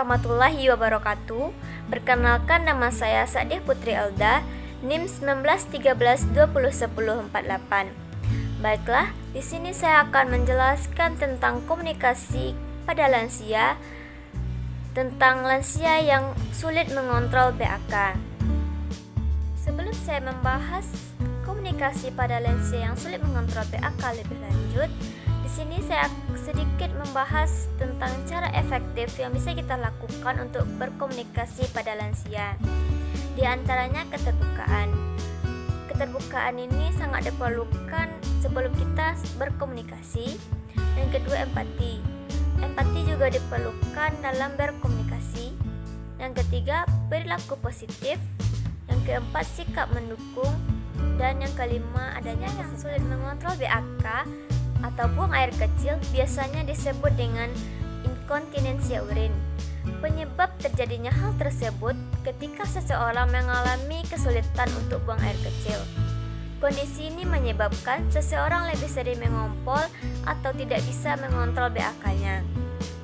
warahmatullahi wabarakatuh. Perkenalkan, nama saya Sa'diah Putri Elda, NIM 1913201048. Baiklah, di sini saya akan menjelaskan tentang komunikasi pada lansia, tentang lansia yang sulit mengontrol BAK. Sebelum saya membahas komunikasi pada lansia yang sulit mengontrol BAK lebih lanjut, di sini saya sedikit membahas tentang cara efektif yang bisa kita lakukan untuk berkomunikasi pada lansia. Di antaranya keterbukaan. Keterbukaan ini sangat diperlukan sebelum kita berkomunikasi. Yang kedua, empati. Empati juga diperlukan dalam berkomunikasi. Yang ketiga, perilaku positif. Yang keempat, sikap mendukung. Dan yang kelima, adanya yang sulit mengontrol BAK atau buang air kecil biasanya disebut dengan inkontinensia urin. Penyebab terjadinya hal tersebut ketika seseorang mengalami kesulitan untuk buang air kecil. Kondisi ini menyebabkan seseorang lebih sering mengompol atau tidak bisa mengontrol BAK-nya.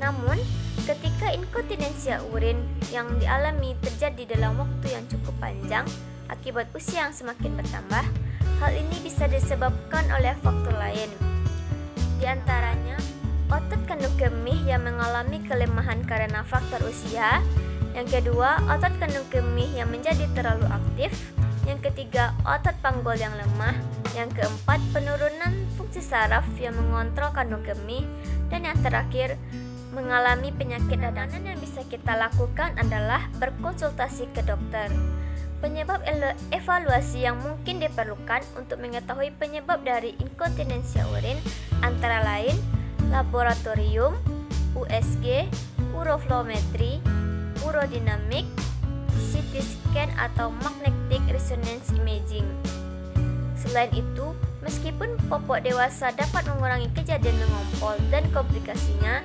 Namun, ketika inkontinensia urin yang dialami terjadi dalam waktu yang cukup panjang akibat usia yang semakin bertambah, hal ini bisa disebabkan oleh faktor lain. Di antaranya, otot kandung kemih yang mengalami kelemahan karena faktor usia. Yang kedua, otot kandung kemih yang menjadi terlalu aktif. Yang ketiga, otot panggul yang lemah. Yang keempat, penurunan fungsi saraf yang mengontrol kandung kemih. Dan yang terakhir, mengalami penyakit radang. Yang bisa kita lakukan adalah berkonsultasi ke dokter. Penyebab evaluasi yang mungkin diperlukan untuk mengetahui penyebab dari inkontinensia urin antara lain laboratorium, USG, uroflowmetri, urodinamik, CT scan atau magnetic resonance imaging. Selain itu, meskipun popok dewasa dapat mengurangi kejadian mengompol dan komplikasinya,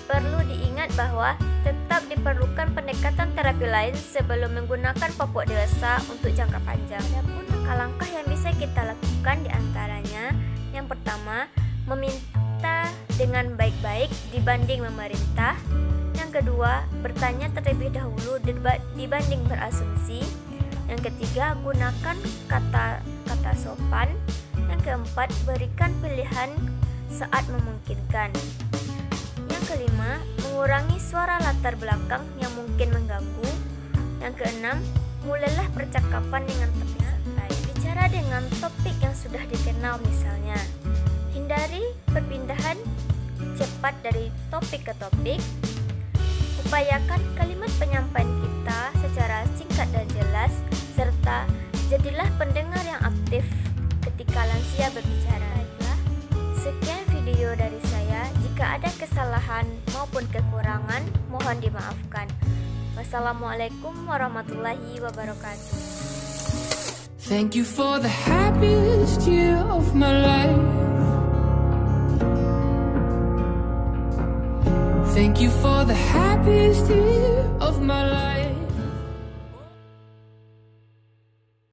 perlu diingat bahwa tetap diperlukan pendekatan terapi lain sebelum menggunakan popok dewasa untuk jangka panjang. Adapun langkah-langkah yang bisa kita lakukan diantaranya, yang pertama, meminta dengan baik-baik dibanding memerintah. Yang kedua, bertanya terlebih dahulu dibanding berasumsi. Yang ketiga, gunakan kata-kata sopan. Yang keempat, berikan pilihan saat memungkinkan. Yang kelima, mengurangi suara latar belakang yang mungkin mengganggu. Yang keenam, mulailah percakapan dengan topik santai. Bicara dengan topik yang sudah dikenal misalnya. Hindari perpindahan cepat dari topik ke topik. Upayakan kalimat penyampaian kita secara singkat dan jelas, serta jadilah pendengar yang aktif ketika lansia berbicara. Sekian video dari saya. Jika ada kesalahan maupun kekurangan, mohon dimaafkan. Wassalamualaikum warahmatullahi wabarakatuh. Thank you for the happiest year of my life. Thank you for the happiest year of my life.